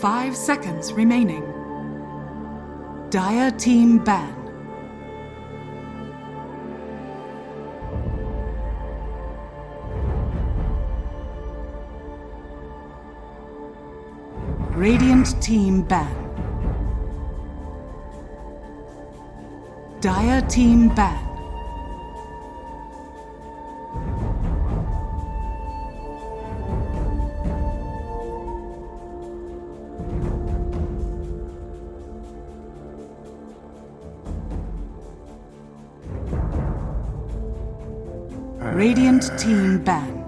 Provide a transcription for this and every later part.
5 seconds remaining. Dire team ban. Radiant team ban. Dire team ban. Radiant team ban.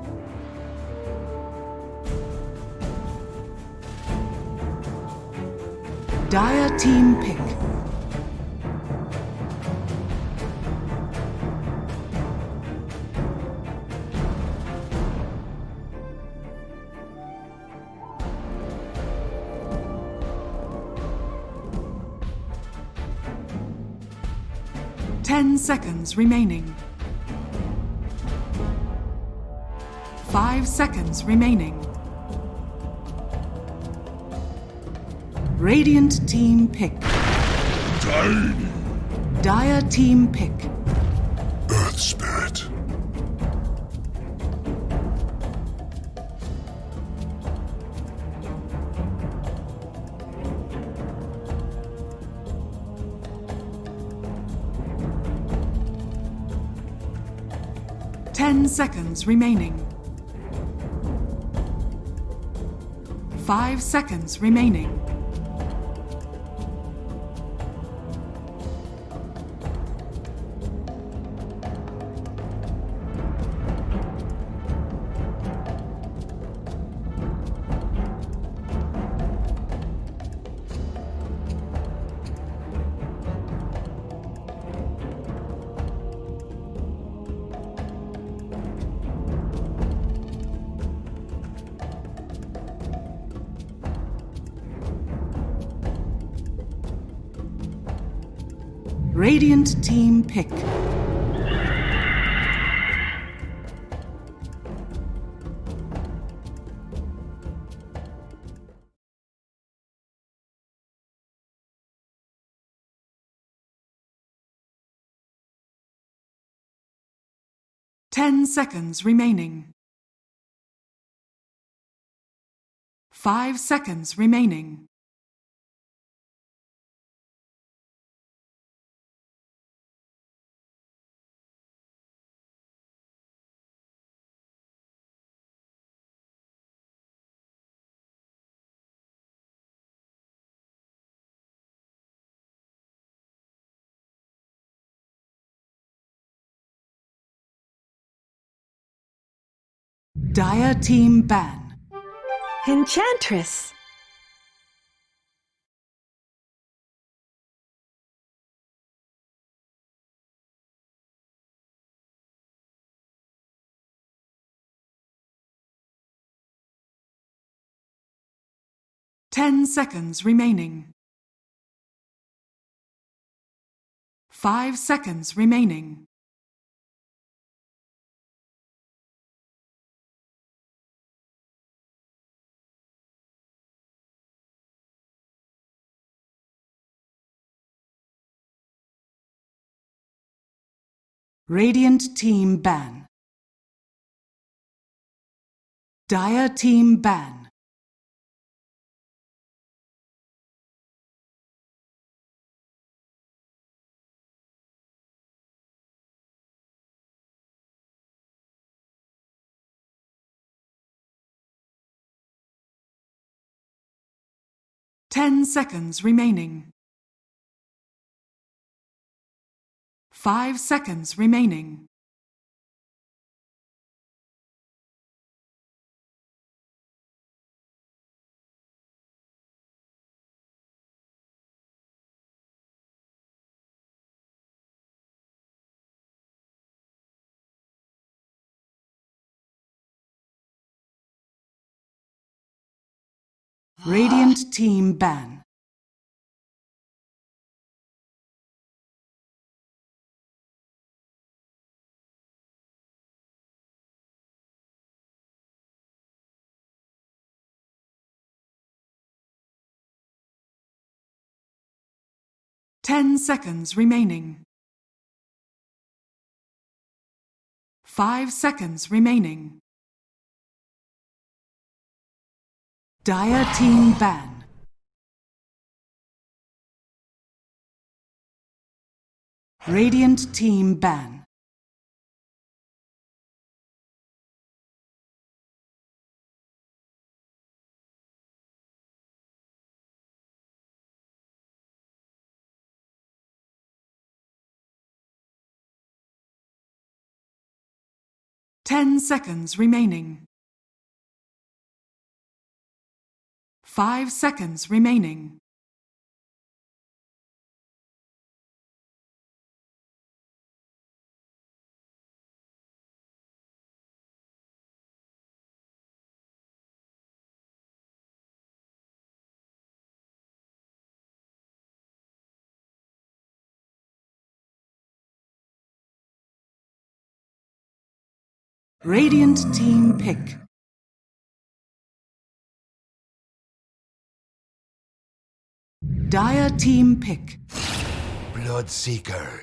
Dire team pick. Ten seconds remaining. 5 seconds remaining. Radiant team pick. Tiny. Dire team pick. Earth spirit. Ten seconds remaining. 5 seconds remaining. Radiant team pick. Ten seconds remaining. 5 seconds remaining. Dire team ban. Enchantress. Ten seconds remaining. 5 seconds remaining. Radiant team ban. Dire team ban. Ten seconds remaining. 5 seconds remaining. Radiant team ban. 10 seconds remaining. 5 seconds remaining. Dire team ban. Radiant team ban. Ten seconds remaining. 5 seconds remaining. Radiant team pick. Dire team pick. Bloodseeker.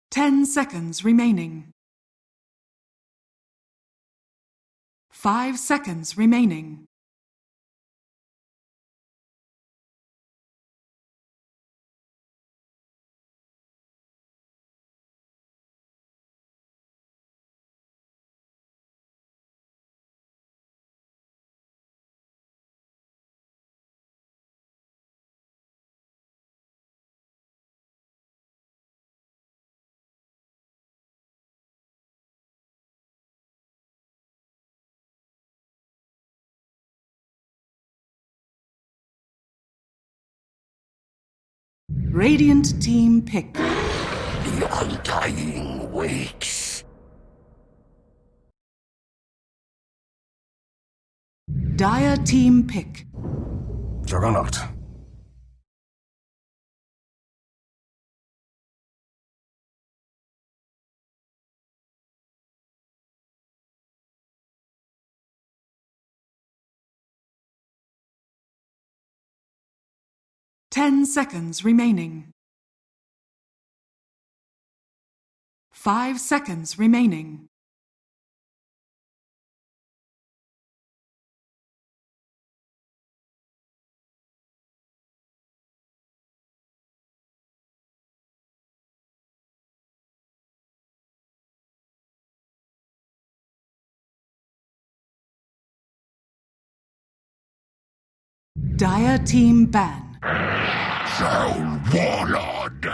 10 seconds remaining. 5 seconds remaining. Radiant team pick. The Undying wakes. Dire team pick. Juggernaut. Ten seconds remaining. 5 seconds remaining. Dire team ban. Soul Warlord.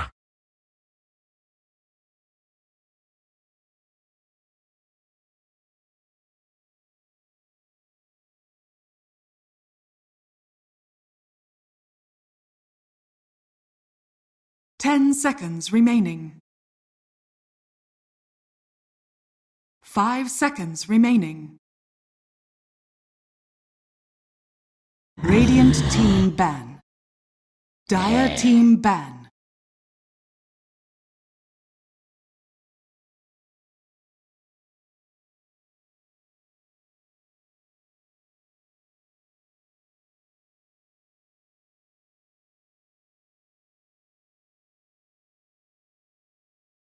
Ten seconds remaining. 5 seconds remaining. Radiant team ban. Dire team ban.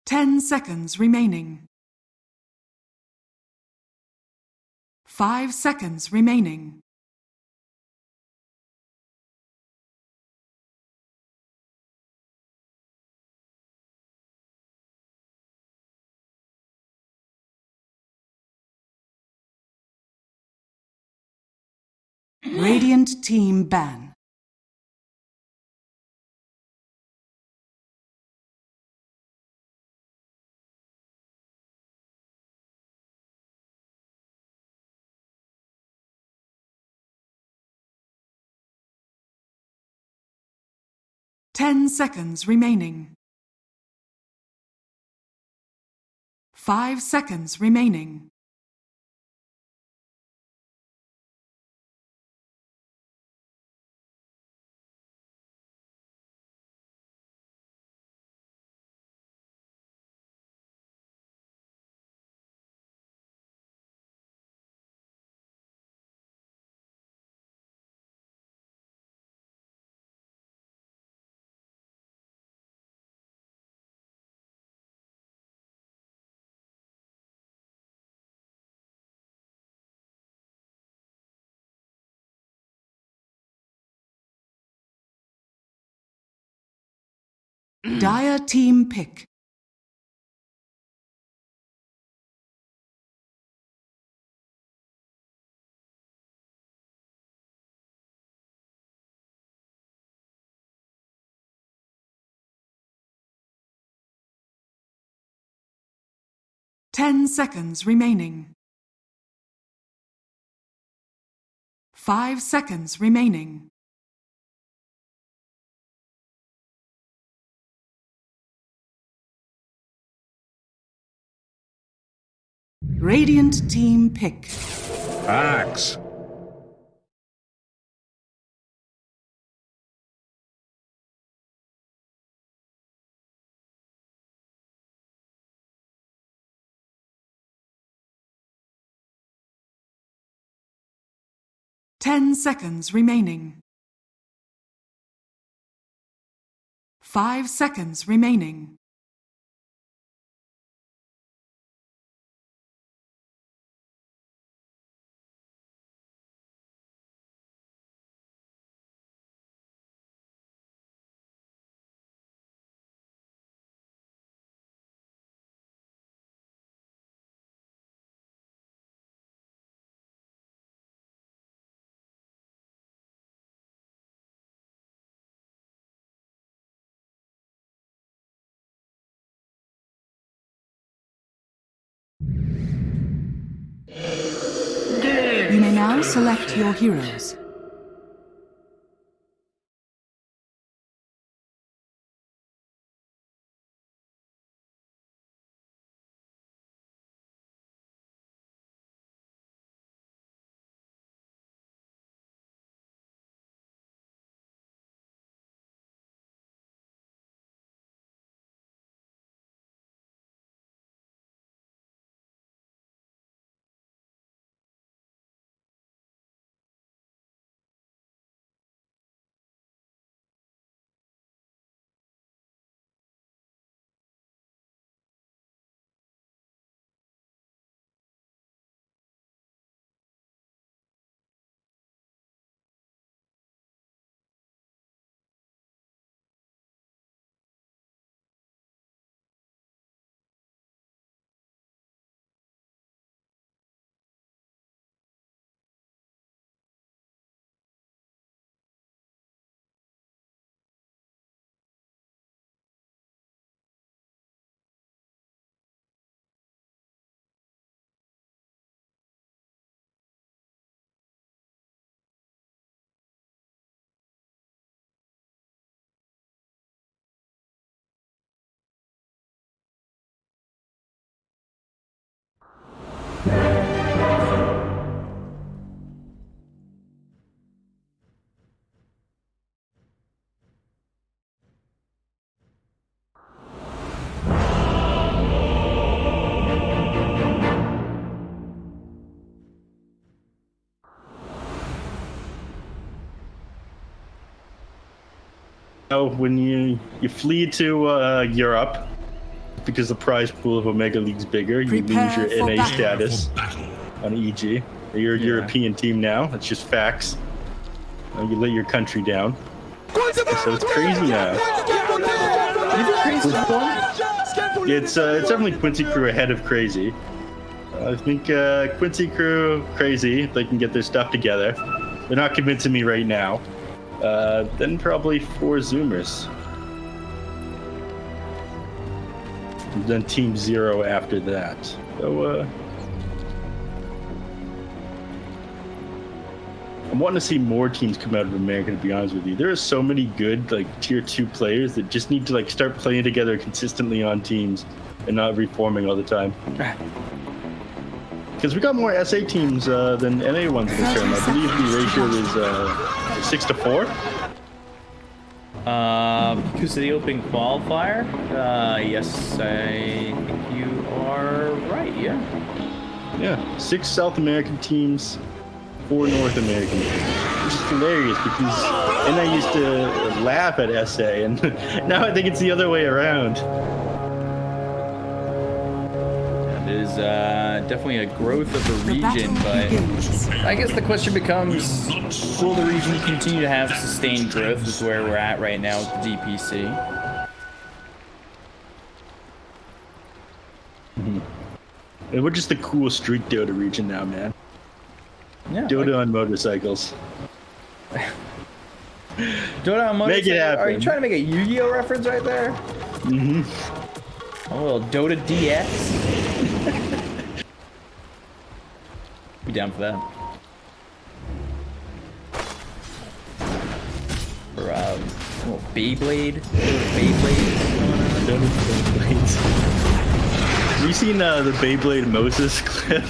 Ten seconds remaining. 5 seconds remaining. Radiant team ban. Ten seconds remaining. 5 seconds remaining. Dire team pick. Ten seconds remaining. 5 seconds remaining. Radiant team pick. Axe. Ten seconds remaining. 5 seconds remaining. You may now select your heroes. When you flee to Europe, because the prize pool of Omega League's bigger, you lose your Prepare for NA battle. status on EG. You're a European team now. That's just facts. You let your country down. So it's crazy now. It's definitely Quincy Crew ahead of Crazy. I think Quincy Crew, Crazy, if they can get their stuff together. They're not convincing me right now. Then probably 4 Zoomers. And then Team 0 after that. So, I'm wanting to see more teams come out of America, to be honest with you. There are so many good, like, tier 2 players that just need to, like, start playing together consistently on teams and not reforming all the time. Because we got more SA teams than NA ones in this tournament. I believe the ratio is 6 to 4. Because of the open qualifier, yes, I think you are right, yeah. Yeah, 6 South American teams, 4 North American teams. Which is hilarious because NA used to laugh at SA, and now I think it's the other way around. That is definitely a growth of the The region, battle but begins. I guess the question becomes, will the region continue to have sustained growth is where we're at right now with the DPC? And we're just the cool street Dota region now, man. Yeah. Dota on motorcycles. Dota on Make it motorcycle. happen. Are you trying to make a Yu-Gi-Oh reference right there? Mm-hmm. A little Dota DS. Be down for that. Or little Beyblade. Have you seen the Beyblade Moses clip?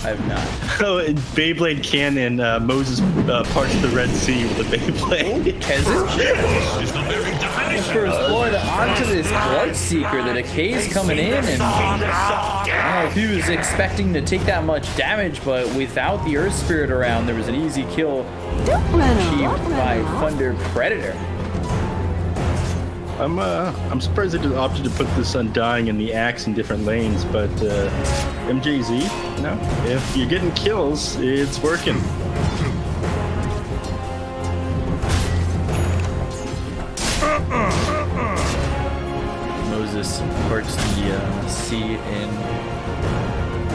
I have not. Oh, in Beyblade Canon, Moses parts the Red Sea with a Beyblade. KheZu? First Lord, onto this Blood Seeker. The decay's coming in, and I don't know if he was expecting to take that much damage, but without the Earth Spirit around, there was an easy kill achieved by Thunder Predator. I'm surprised they just opted to put this Undying and the Axe in different lanes, but MJZ, you know, if you're getting kills, it's working. Moses parks the seat in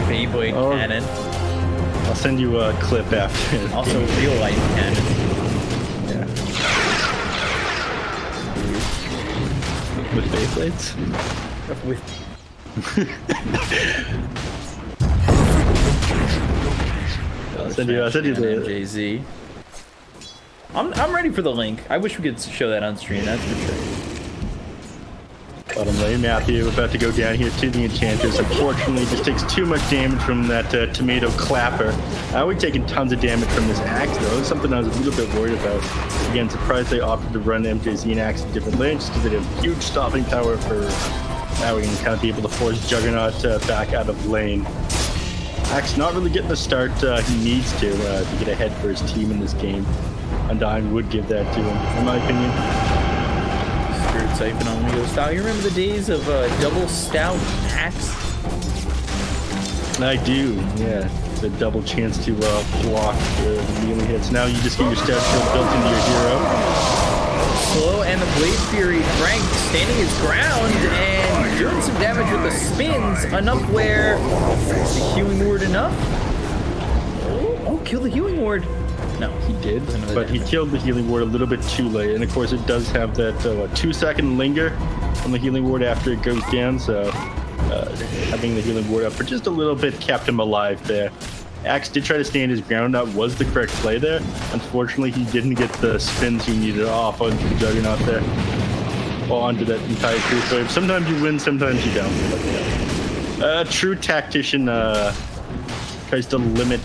Beyblade Cannon. I'll send you a clip after. Also, real life cannon. Yeah. With Beyblades? With I'll send you the MJZ. I'm ready for the link. I wish we could show that on stream. That's for sure. bottom lane. Matthew about to go down here to the Enchantress. Unfortunately, just takes too much damage from that tomato clapper. We're taking tons of damage from this axe, though. It's something I was a little bit worried about. Again, surprised they opted to run MJZ and axe in different lanes because they have huge stopping power for now. We're going to kind of be able to force Juggernaut back out of lane. Axe not really getting the start he needs to get ahead for his team in this game. Undying would give that to him, in my opinion. Spirit siphon on Leostyle. You remember the days of double stout axe? I do, yeah. The double chance to block the melee hits. Now you just get your stat shield built into your hero. Slow and the Blade Fury. Frank standing his ground and doing some damage with the spins. Enough where is the healing ward enough? Oh, kill the healing ward. No, he did, but he killed the healing ward a little bit too late. And of course, it does have that 2-second linger on the healing ward after it goes down. So having the healing ward up for just a little bit kept him alive there. Axe did try to stand his ground. That was the correct play there. Unfortunately, he didn't get the spins he needed off onto the Juggernaut there. Or onto that entire truth wave. Sometimes you win, sometimes you don't. But, yeah. True tactician tries to limit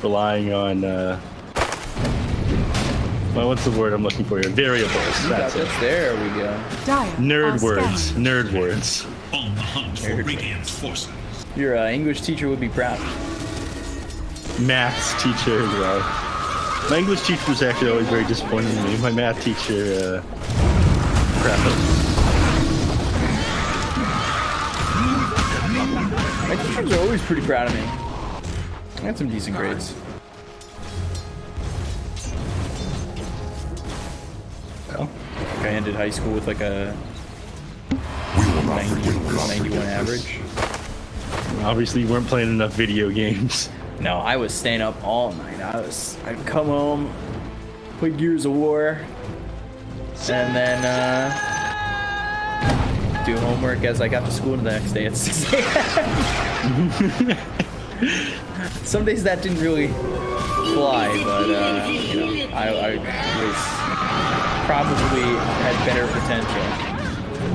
relying on well, what's the word I'm looking for here? Variables. That's it. There we go. Nerd words. Nerd words. On the hunt for Radiant's forces. Your English teacher would be proud. Maths teacher as well. My English teacher was actually always very disappointing in me. My math teacher, crap. My teachers are always pretty proud of me. I had some decent grades. Well, I ended high school with like a 91 average. Obviously, you weren't playing enough video games. No, I was staying up all night. I'd come home, play Gears of War, and then do homework as I got to school the next day at 6 a.m. Some days that didn't really fly, but you know, I was probably had better potential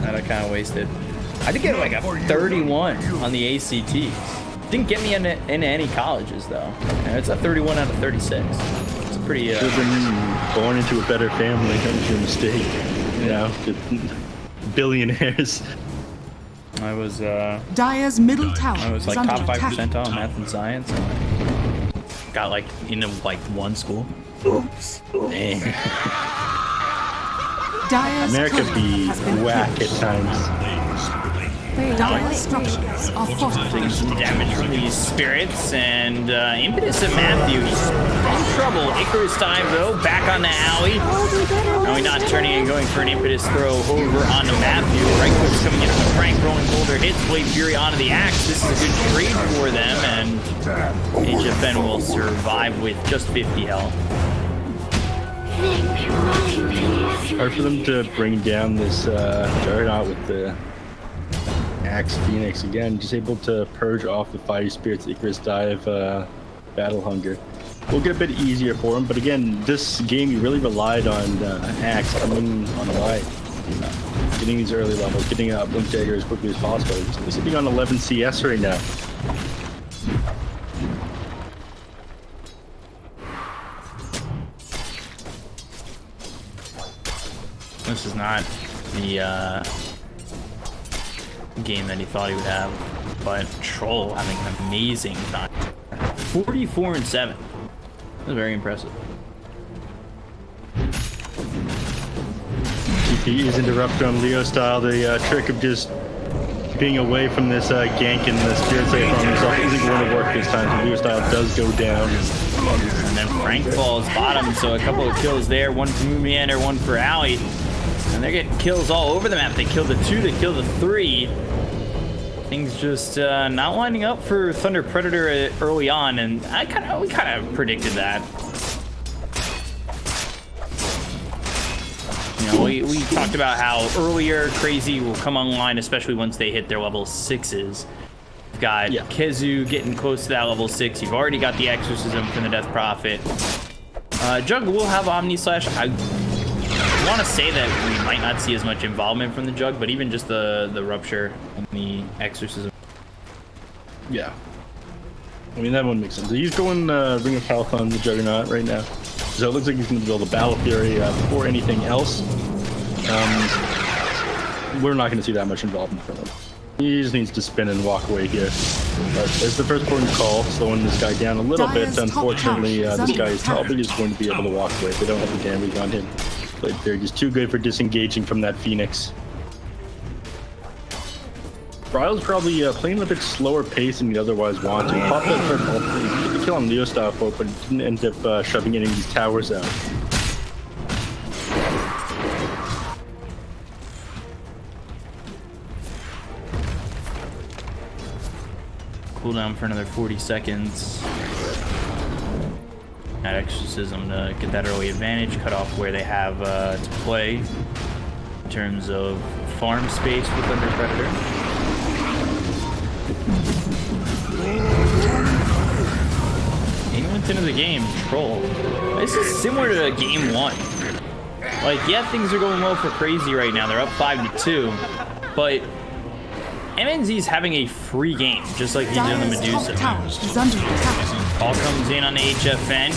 that I kind of wasted. I did get like a 31 on the ACT. Didn't get me into any colleges though. And it's a 31 out of 36. It's a pretty. Should have been born into a better family. That was your mistake. You know, billionaires. I was. Dyer's middle tower. I was like is top under 5% attack. on math and science. And got like into like one school. Oops. Dang. Dyer's America turret be has been whack at finished. times. Dyer's structures are Taking fortified. some damage from these spirits and impetus of Matthew. He's in trouble Icarus time though, back on the alley. Now not turning and going for an impetus throw over onto Matthew. Right click's coming in from Frank, rolling boulder hits, Blade Fury onto the axe. This is a good trade for them, and HFN will survive with just 50 health. Hard for them to bring down this Juggernaut with the Axe Phoenix again. Just able to purge off the Fire Spirits, Icarus Dive, Battle Hunger. Will get a bit easier for him, but again, this game you really relied on Axe coming online, getting these early levels, getting a Blink Dagger as quickly as possible. He's sitting on 11 CS right now. This is not the game that he thought he would have, but Troll having an amazing time. 44-7. That's very impressive. GP is interrupted on Leostyle. The trick of just being away from this gank and the Spirit Save from himself isn't going to work this time, so Leostyle does go down. And then Frank falls bottom, so a couple of kills there. One for MoonMeander, one for Alley. And they're getting kills all over the map. They killed the 2, they killed the 3. Things just not lining up for Thunder Predator early on, and we kind of predicted that. You know, we talked about how earlier KheZu will come online, especially once they hit their level 6s. You've got KheZu getting close to that level 6. You've already got the Exorcism from the Death Prophet. Jug will have Omni Slash. I want to say that we might not see as much involvement from the Jug, but even just the Rupture and the Exorcism. Yeah. I mean, that one makes sense. He's going Ring of Health on the Juggernaut right now. So it looks like he's going to build a Battle Fury before anything else. We're not going to see that much involvement from him. He just needs to spin and walk away here. But there's the first important call, slowing this guy down a little bit. Unfortunately, this guy is probably just going to be able to walk away. They don't have the damage on him. But they're just too good for disengaging from that Phoenix. Bryle's probably playing a bit slower pace than he otherwise wants to. Popped that for get the kill on Leostyle for, but didn't end up shoving any of these towers out. Cooldown for another 40 seconds. That Exorcism to get that early advantage, cut off where they have to play in terms of farm space with Thunder Predator. Into the game, Troll. This is similar to game 1. Like, yeah, things are going well for KheZu right now. They're up 5-2, but MNZ's having a free game, just like he did on the Medusa. Call comes in on the HFN.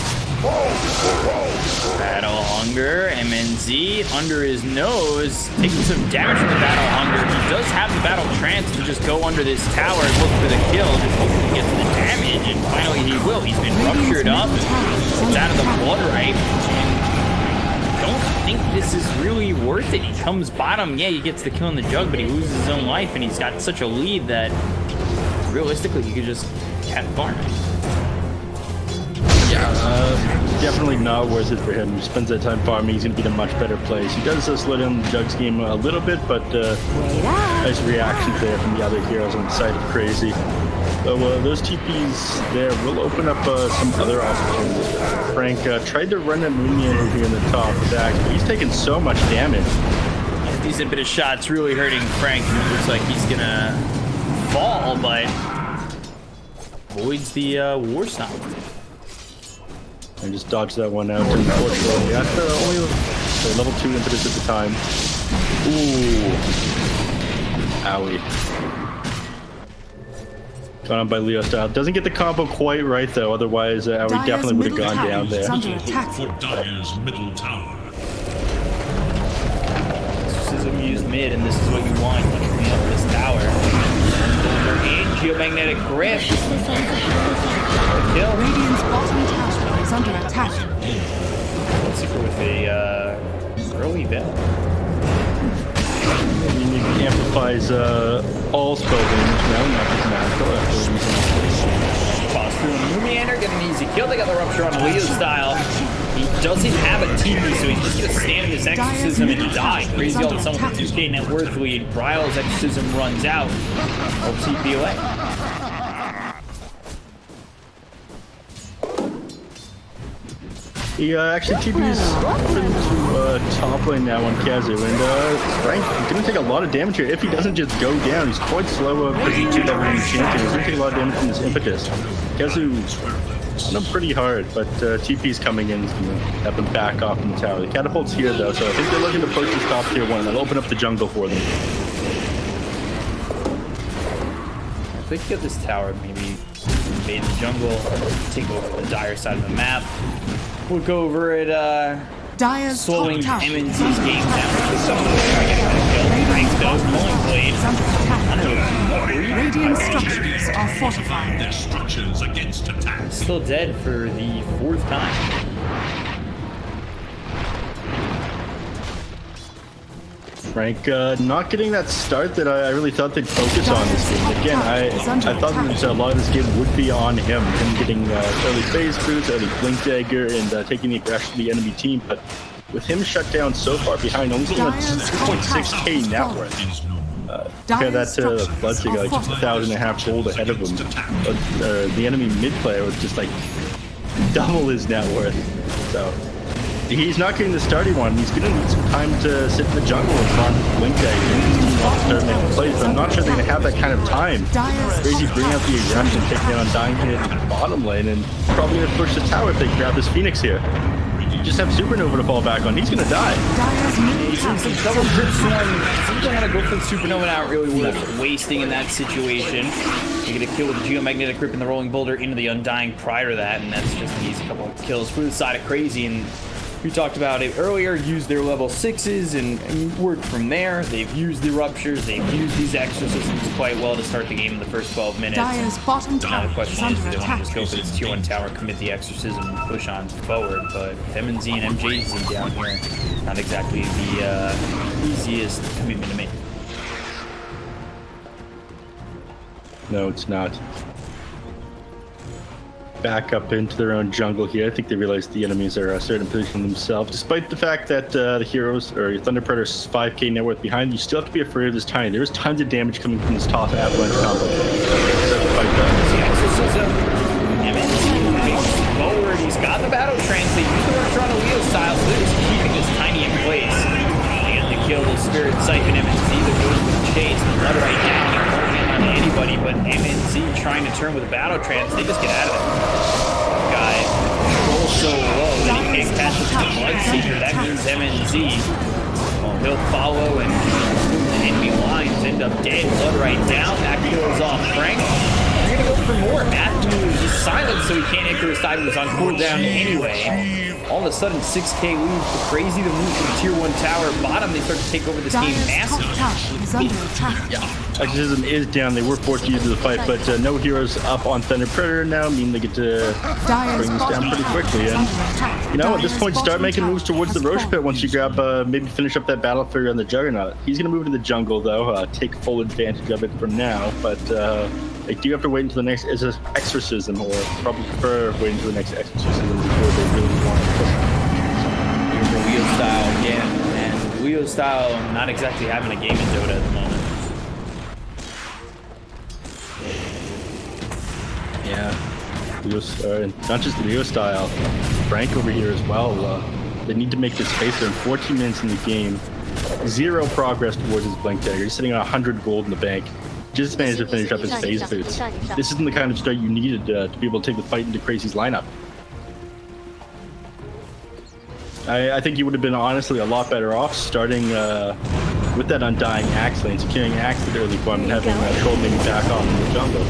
Battle Hunger, MNZ under his nose, taking some damage from the Battle Hunger. He does have the Battle Trance to just go under this tower and look for the kill, just hoping to get to the damage, and finally he will. He's been ruptured up, it's out of the blood right. I don't think this is really worth it. He comes bottom, yeah, he gets the kill in the Jug, but he loses his own life, and he's got such a lead that realistically he could just cat farm it. Yeah, definitely not worth it for him. He spends that time farming, he's going to be in a much better place. He does slow down the Jug's game a little bit, but nice reactions there from the other heroes on the side of KheZu. So those TPs there will open up some other opportunities. Frank tried to run that MoonMeander here in the top with Axe, but he's taking so much damage. A decent bit of shots really hurting Frank, and it looks like he's going to fall, but avoids the War Stomp. And just dodge that one out, unfortunately. That's only level 2 impetus at the time. Ooh. Owie. Gone on by Leostyle. Doesn't get the combo quite right, though. Otherwise, Owie definitely would have gone down there. For Dire's middle tower. Exorcism used mid, and this is what you want. You want to clean up this tower. Geomagnetic grip. Kill. Radiant's bottom tower is under attack. Let's go with a early bell. He amplifies all spell damage now, not just magical. Toss through MoonMeander, get an easy kill. They got the Rupture on Leostyle. He doesn't have a TP, so he's just gonna stand in this exorcism and die. KheZu all of a sudden with a 2K net worth lead. Bryle's exorcism runs out. I'll TP away. He actually TP's into top lane now on KheZu, and Frank gonna take a lot of damage here if he doesn't just go down. He's quite slow because he's too level enchanted. He's gonna take a lot of damage from this impetus. KheZu's on him pretty hard, but TP's coming in, he's gonna have them back off in the tower. The catapult's here though, so I think they're looking to push this top tier 1. That'll open up the jungle for them. If they get this tower, maybe invade the jungle, take over the dire side of the map. Look over at Dire's slowing top tower M&Z's is under games attack. down with some of the Frank's goes, Mulling Blade. Is under attack. Radiant structures are fortified. Their structures against attack. Still dead for the 4th time. Frank not getting that start that I really thought they'd focus on this game. Again, I thought that a lot of this game would be on him getting early phase boots, early blink dagger, and taking the aggression to the enemy team. But with him shut down so far behind, only sitting at 2.6k net worth. Compare that to Bloodshot, like just 1,500 gold ahead of him. The enemy mid player was just like double his net worth. So he's not getting the start he wanted. He's going to need some time to sit in the jungle and farm his blink dagger and start making plays. But I'm not sure they're going to have that kind of time. Crazy bring out the aggression, take down Dying Hit in the bottom lane, and probably going to push the tower if they grab this Phoenix here. You just have Supernova to fall back on. He's going to die. He's in some double grip storm. He's going to go for the Supernova, not really worth wasting in that situation. You get a kill with the Geomagnetic Grip and the Rolling Boulder into the Undying prior to that, and that's just an easy couple of kills for the side of KheZu. And we talked about it earlier, used their level 6s and worked from there. They've used the Ruptures, they've used these exorcisms quite well to start the game in the first 12 minutes. Dire's bottom Now tower the question is is, do under they want to attack. just go for this tier 1 tower, commit the exorcism, and push on forward? But M&Z and MJZ down here, not exactly the easiest commitment to make. No, it's not. Back up into their own jungle here. I think they realize the enemies are starting to position themselves. Despite the fact that the heroes or Thunder Predator's 5k net worth behind, you still have to be afraid of this tiny. There's tons of damage coming from this top avalanche combo. Forward, he's got the battle trance. They use the Rupture on the Leostyle, so they're just keeping this tiny in place. They get the kill, the Spirit Siphon M&Z, they're going with the chase. The blood right now, they're holding on to anybody, but M&Z trying to turn with a battle trance, they just get out of it. Guy rolls so low that he can't catch up to the Bloodseeker. That means M&Z, well, he'll follow and the enemy lines end up dead. Blood right down, that kills off Frank. They're gonna go for more. Matthew is silent, so he can't anchor his side. He was on cooldown anyway. All of a sudden, 6k lead for KheZu to move to the tier 1 tower. Bottom, they start to take over this game Dire's top massively. tower is under attack. Exorcism is down. They were forced to use the fight, but no heroes up on Thunder Predator now, meaning they get to Dire's bring this down bottom pretty tower quickly. is And under attack. you know, at this Dire's point, start bottom making tower moves towards the has Roche fallen. Pit once you grab, maybe finish up that Battle Fury on the Juggernaut. He's going to move into the jungle, though, take full advantage of it for now, but they do have to wait until the next exorcism, or probably prefer waiting until the next exorcism before they really want to push. Leostyle again, and Leostyle not exactly having a game in Dota at the moment. Yeah, not just Leostyle, Frank over here as well. They need to make this space. They're in 14 minutes in the game. 0 progress towards his blink dagger. He's sitting on 100 gold in the bank. Just managed to finish up his phase boots. This isn't the kind of start you needed to be able to take the fight into KheZu's lineup. I think he would have been honestly a lot better off starting with that Undying Axe lane, securing Axe at early point, and having Troll maybe back off in the jungle.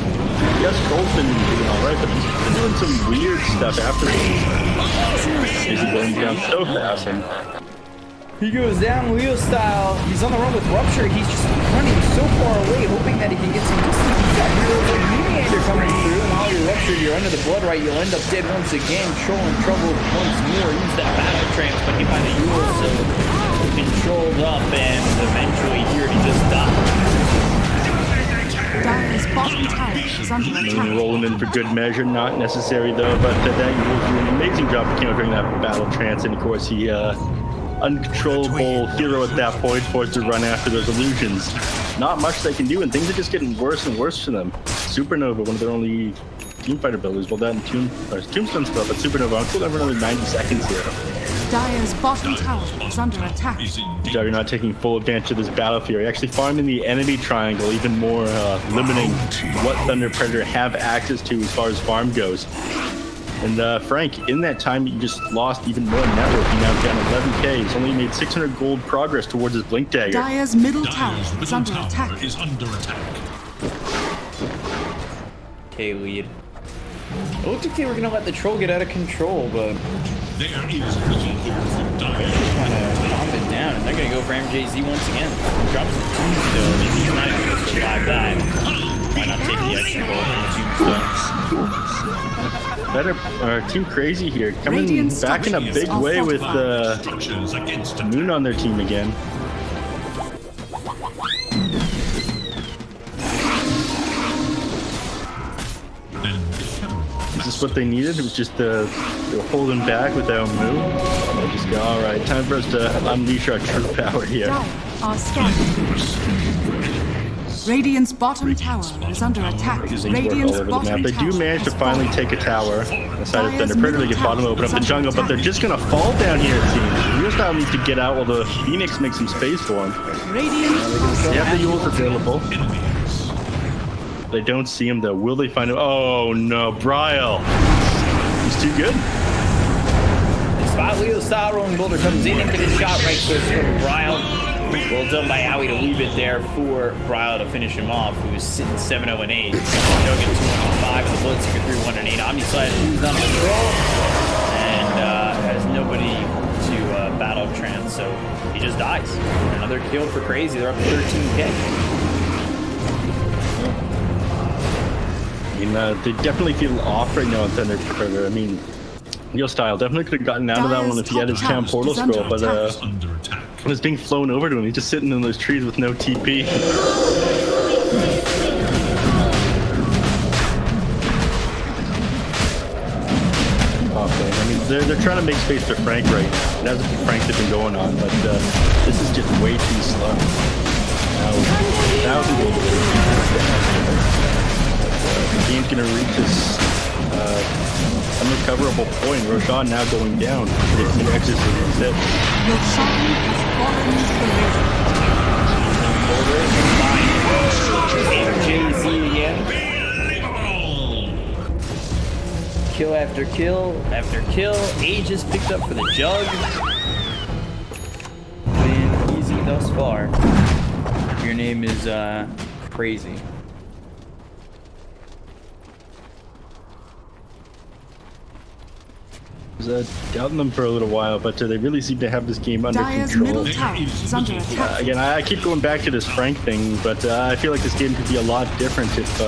Yes, Troll's been doing alright, but he's been doing some weird stuff after this. He's going down so fast. And He goes down, Leostyle. He's on the run with Rupture. He's just running so far away, hoping that he can get some distance. He's got heroes like MoonMeander coming through, and while you're Ruptured, you're under the blood right. You'll end up dead once again. Troll in trouble once more. Use that battle trance, but hit by the Yule, so controlled up, and eventually here to just die. Dire's bottom tower is under attack. Rolling in for good measure, not necessary though, but that will do an amazing job of countering that battle trance, and of course he uncontrollable hero at that point, forced to run after those illusions. Not much they can do, and things are just getting worse and worse for them. Supernova, one of their only teamfighter abilities, well that and Tombstone spell, but Supernova on cooldown for another 90 seconds here. Dire's bottom tower is under attack. Juggernaut taking full advantage of this battle fury, actually farming the enemy triangle, even more limiting what Thunder Predator have access to as far as farm goes. And Frank, in that time, you just lost even more network. He now down 11k. He's only made 600 gold progress towards his Blink Dagger. Dire's middle tower is under attack. Okay, lead. It looked like they were gonna let the troll get out of control, but There is little hope for Dire. kind of calm it down, and they're gonna go for MJZ once again. Drops the tombstone, and he's not even gonna survive that. Why not take the extra gold from the tombstone? Better Team Crazy here, coming Radiant back in a big structures way are with Structures against attack. Moon on their team again. Is this what they needed? It was just they were holding back without Moon. They just go, all right, time for us to unleash our true power here. Dire are scattered. Radiant's bottom tower is under attack. Things work all Radiant's over the map. bottom They do tower manage to has finally fallen. take a tower. The side of Dire's Thunder Predator to middle get bottom tower open up is the under jungle, but they're attack. just gonna fall down here it seems. Leostyle needs to get out while the Phoenix makes some space for him. Radiant They have the Yules available. They don't see him though. Will they find him? Oh no, Bryle. He's too good. Spot Leostyle, Rolling Boulder comes in and gets a shot right close to Bryle. Well done by Howie to leave it there for Bryle to finish him off, who was sitting 7-0 and 8. Duggan 2-5, the Bloodseeker 3-1 and 8. Omnislide moves on control and has nobody to battle trance, so he just dies. Another kill for KheZu. They're up to 13k. I mean, they definitely feel off right now on Thunder Predator. I mean, Leostyle definitely could have gotten out of that one if he had his town portal scroll, but Under attack. when it's being flown over to him, he's just sitting in those trees with no TP. Okay, I mean, they're trying to make space for Frank right now. It hasn't been Frank that's been going on, but this is just way too slow. Now the game's gonna reach this unrecoverable point. Roshan now going down. It's an exorcism instead. Roshan has fallen to the JZ again. Kill after kill after kill. Age is picked up for the jug. Been easy thus far. Your name is crazy. Was doubting them for a little while, but they really seem to have this game under Dire's control. middle tower is under attack. Again, I keep going back to this Frank thing, but I feel like this game could be a lot different if he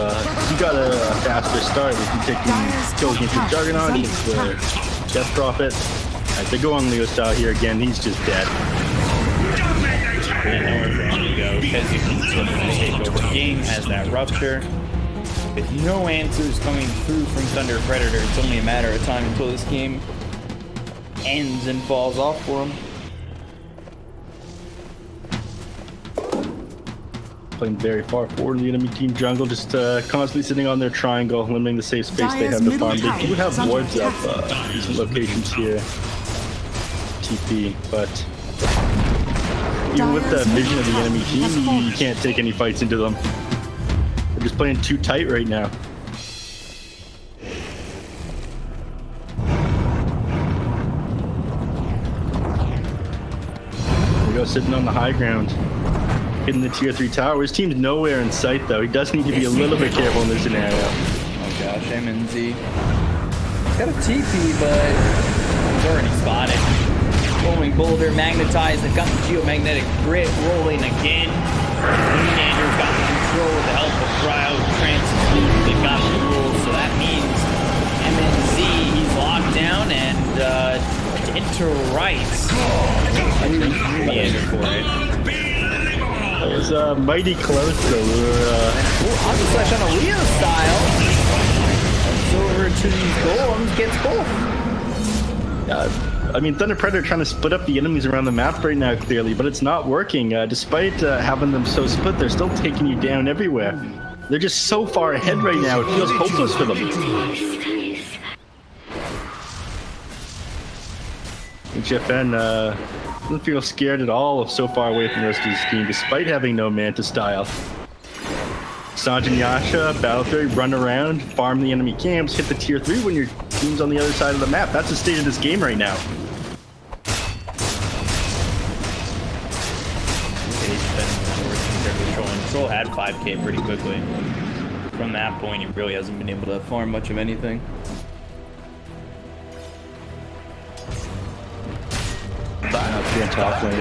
got a faster start. If you take the kills against the Juggernaut, against the Death Prophet. Alright, they go on Leostyle here again. He's just dead. And nowhere for him to go. KheZu looking to take over the game, has that rupture. With no answers coming through from Thunder Predator, it's only a matter of time until this game ends and falls off for him. Playing very far forward in the enemy team jungle, just constantly sitting on their triangle, limiting the safe space they Dire's have to middle farm. They do tower have is under wards up attack. decent locations here. TP, but even with the Dire's vision of the middle enemy tower has team, fallen. you can't take any fights into them. They're just playing too tight right now. We go sitting on the high ground, hitting the tier 3 tower. His team's nowhere in sight though. He does need to be a little bit careful in this scenario. Oh gosh, MNZ. Got a TP, but he's already spotted. Rolling Boulder, magnetized, they've got the geomagnetic grid rolling again. MoonMeander's got the control with the help of Cryo, Transfuse, they've got the rules, so that means MNZ, he's locked down and dead to rights. MoonMeander for it. It was mighty close though. We were, Auto slash on a Leostyle. Comes over to these golems, gets both. I mean, Thunder Predator trying to split up the enemies around the map right now, clearly, but it's not working. Despite having them so split, they're still taking you down everywhere. They're just so far ahead right now, it feels hopeless for them. HFN doesn't feel scared at all so far away from the rest of his team, despite having no Manta style. Sanj and Yasha, Battle Theory, run around, farm the enemy camps, hit the tier 3 when your team's on the other side of the map. That's the state of this game right now. Control had 5k pretty quickly. From that point, he really hasn't been able to farm much of anything. On top lane.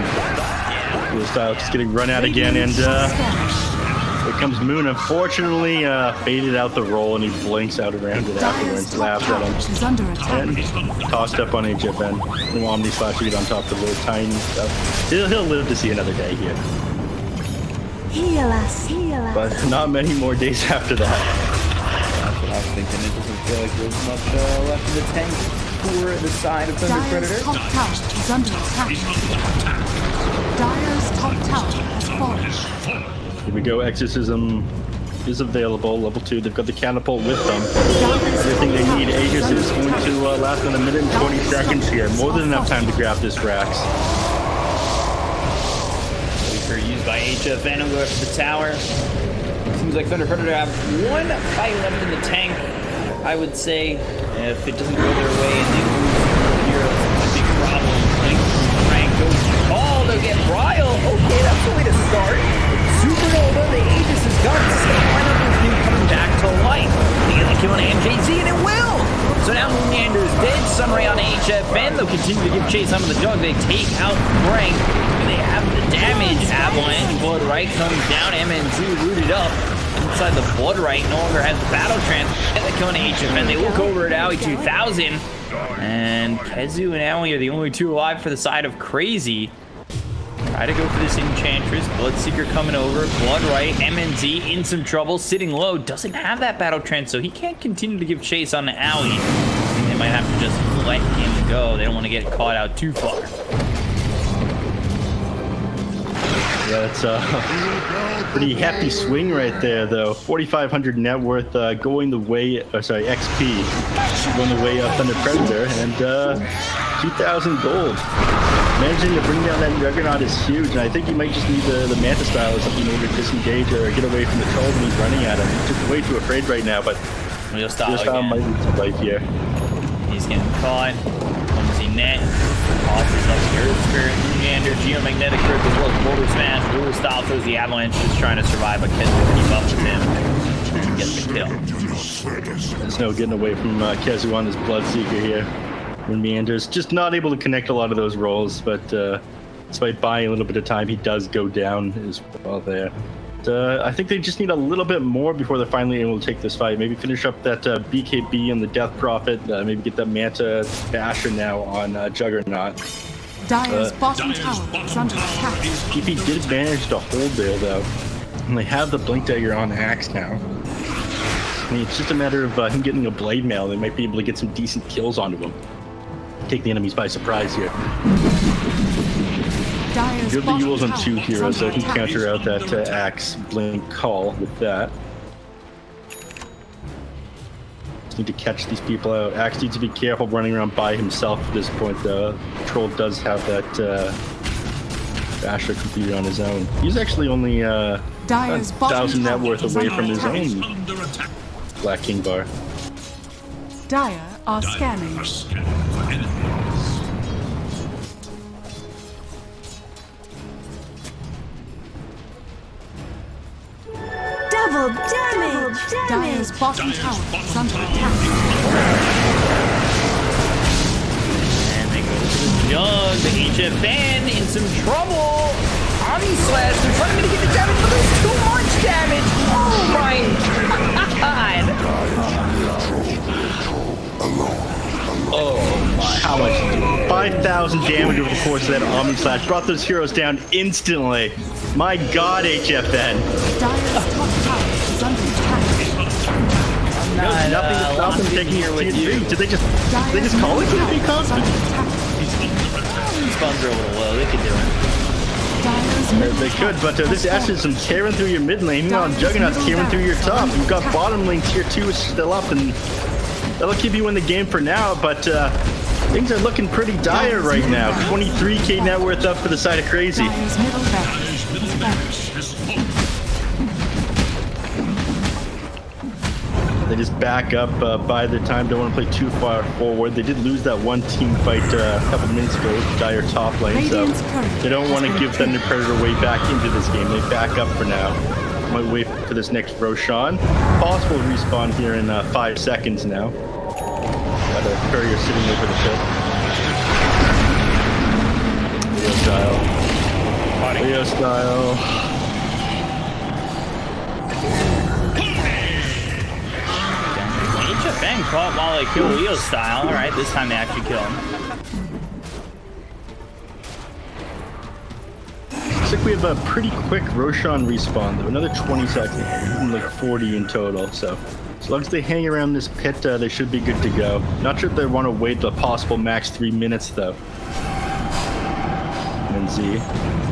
Leostyle just getting run out again, and here comes Moon. Unfortunately, faded out the roll, and he blinks out around it afterwards, laughs at him, Is under attack. and tossed up on HFN. No Omni slash read on top of the little tiny stuff. He'll live to see another day here, Heal us, heal us. but not many more days after that. That's what I was thinking. It doesn't feel like there's much left in the tank for the side of Thunder Dire's Predator. top tower is under attack. Dire's top tower has fallen. Here we go. Exorcism is available. Level 2. They've got the catapult with them. Everything they need. Aegis is going to last in a minute and 20 seconds here. More than enough time to grab this Rax. Weaker used by HFN and go after the tower. Seems like Thunder Predator have one fight left in the tank. I would say if it doesn't go their way and they lose heroes, it's a big problem. Frank goes call, they'll get Ryle. Okay, that's the way to start. Supernova, the Aegis is gone. It's going to wind up with him coming back to life. They get the kill on MJZ, and it will. So now MoonMeander is dead. Sunray on HFN. They'll continue to give chase on the jug. They take out Frank. They have the damage. Avalanche, Blood Right comes down. MNZ rooted up. Inside the Blood Right, no longer has the battle trance. And they kill on HFN. They look over at Aoi 2000. And KheZu and Aoi are the only two alive for the side of KheZu. Try to go for this Enchantress. Bloodseeker coming over. Blood Right. MNZ in some trouble. Sitting low. Doesn't have that battle trance, so he can't continue to give chase on the Aoi. I think they might have to just let him go. They don't want to get caught out too far. Yeah, it's a pretty hefty swing right there, though. 4,500 net worth going the way, XP going the way of Thunder Predator, and 2,000 gold. Managing to bring down that Juggernaut is huge, and I think he might just need the Manta style or something in order to disengage or get away from the troll when he's running at him. He's just way too afraid right now, but Leostyle might need some life here. He's getting caught. Clumsy net. Tosses up the Earth Spirit. MoonMeander, Geomagnetic Grip as well as Boulder Smash. Leostyle throws the Avalanche, just trying to survive, but KheZu will keep up with him and get the kill. There's no getting away from KheZu on this Bloodseeker here. MoonMeander's just not able to connect a lot of those rolls, but despite buying a little bit of time, he does go down as well there. I think they just need a little bit more before they're finally able to take this fight. Maybe finish up that BKB and the Death Prophet. Maybe get that Manta Basher now on Juggernaut. Dire's bottom tower is under attack. TP did manage to hold there, though. And they have the Blink Dagger on Axe now. I mean, it's just a matter of him getting a Blade Mail. They might be able to get some decent kills onto him. Take the enemies by surprise here. Dire's You have the bottom Yules on tower 2 is heroes, so I under can attack. counter out that Axe Blink call with that. Just need to catch these people out. Axe needs to be careful running around by himself at this point, though. Troll does have that Basher completed on his own. He's actually only Dire's bottom 1,000 net tower worth is away under from his attack. own Under attack. Black King bar. Dire are scanning. Are scanning for enemies. Double damage! Dire's bottom tower is under attack. And they go to the jug. The HFN in some trouble. Omni Slash, they're trying to get the damage, but there's too much damage. Oh my god. Oh my. How much? 5,000 damage over the course of that Omni Slash. Brought those heroes down instantly. My God, HFN. Dire's top tower is under attack. Nothing to stop them taking your tier 3. Did they just call it tier 3 constant? These buns are a little low. They could do it. They could, but this Ashes is tearing through your mid lane. Meanwhile, Juggernaut's tearing through your top. You've got bottom lane tier 2 is still up, and that'll keep you in the game for now, but things are looking pretty dire right now. 23k net worth up for the side of KheZu. Dire's middle barracks is vanished. They just back up by the time, don't want to play too far forward. They did lose that one team fight a couple minutes ago with Dire top lane, so they don't want to give Thunder Predator way back into this game. They back up for now. Might wait for this next Roshan. Possible respawn here in 5 seconds now. Got a courier sitting over the pit. Leostyle. HFN caught while they kill Leostyle. Alright, this time they actually kill him. Looks like we have a pretty quick Roshan respawn though. Another 20 seconds, like 40 in total. So as long as they hang around this pit, they should be good to go. Not sure if they want to wait the possible max 3 minutes though. And Z. You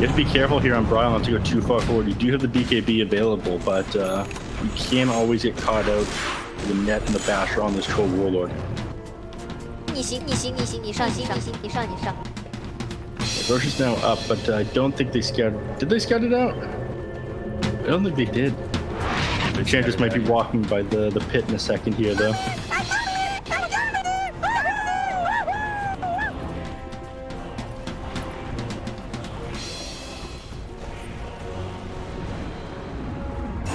have to be careful here on Brian not to go too far forward. You do have the BKB available, but you can always get caught out. The net and the basher on this Troll Warlord. Roche is now up, but I don't think they scouted. Did they scout it out? I don't think they did. The Enchantress might be walking by the pit in a second here, though.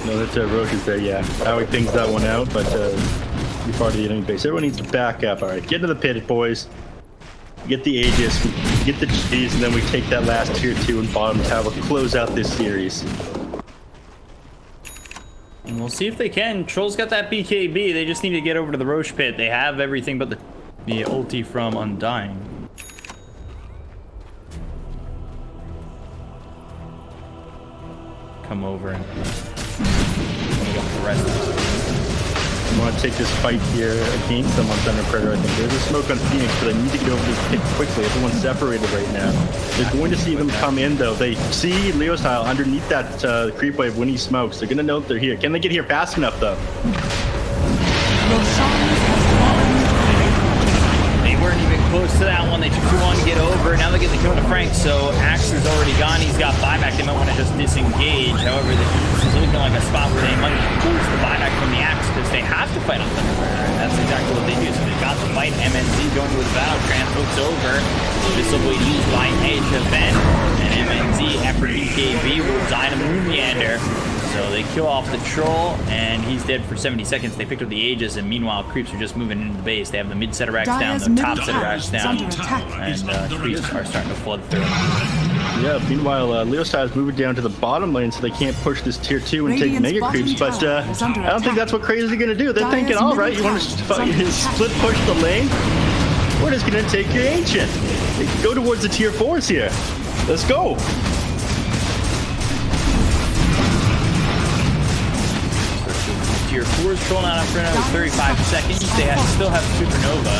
No, that's Roche is there, yeah. How he pings that one out, but you're part of the enemy base. Everyone needs to back up. All right, get to the pit, boys. Get the Aegis, we get the cheese, and then we take that last tier 2 and bottom tower. Close out this series. And we'll see if they can. Troll's got that BKB. They just need to get over to the Roche pit. They have everything but the ulti from Undying. Come over and make up the rest of it. I want to take this fight here against them on Thunder Predator. I think there's a smoke on Phoenix, but I need to get over this pit quickly. Everyone's separated right now. They're going to see them come in, though. They see Leostyle underneath that creep wave when he smokes. They're going to know that they're here. Can they get here fast enough, though? They weren't even close to that one. They took too long to get over. Now they're getting the kill to Frank, so Axe is already gone. He's got buyback. They might want to just disengage. However, this is looking like a spot where they might force the buyback from the Axe because they have to fight on Thunder Predator. That's exactly what they do. So they've got the fight. MNZ going to the battle. Transfolk's over. This will be used by HFN. And MNZ, after BKB, will die to MoonMeander. So they kill off the troll, and he's dead for 70 seconds. They picked up the Aegis, and meanwhile, creeps are just moving into the base. They have the mid set of racks down, the top set of racks down, and creeps are starting to flood through. Yeah, meanwhile, Leostyle is moving down to the bottom lane, so they can't push this tier 2 and take mega creeps, but I don't think that's what KheZu is going to do. They're thinking, all right, you want to split push the lane? We're just going to take your Ancient. Go towards the tier 4s here. Let's go. Tier 4's trolling out in front of 35 seconds. They still have Supernova.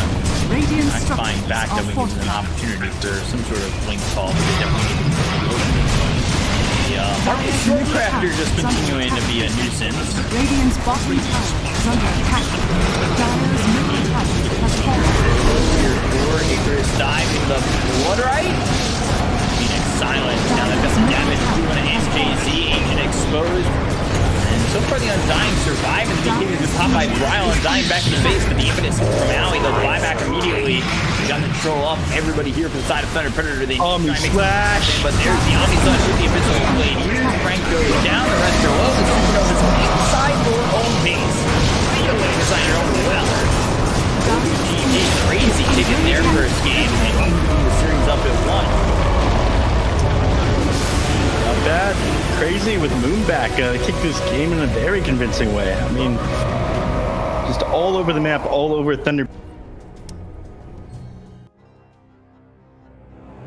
I find back that we give them an opportunity for some sort of link call, but they definitely need to Marcus Shortcrafter just continuing to be a nuisance. Radiant's bottom tower is under attack. Dire's middle tower has fallen. Tier 4, Icarus diving the Bloodrite. Phoenix silent. Now they've got some damage doing an MJZ. Ancient exposed. So far, the Undying survive, and the BKB is popped by Bryle. Undying back in the base, but the impetus from Alley, they'll buy back immediately. They got the troll up. Everybody here for the side of Thunder Predator. They Omni Slash. But there's the Omni Slash with the Abyssal Blade here. Frank goes down, the rest are low. The Supernova's inside your own base. Inside your own well. KheZu taking their first game, and the series up at 1. Not bad. KheZu with Moon back. They kicked this game in a very convincing way. I mean, just all over the map, all over Thunder.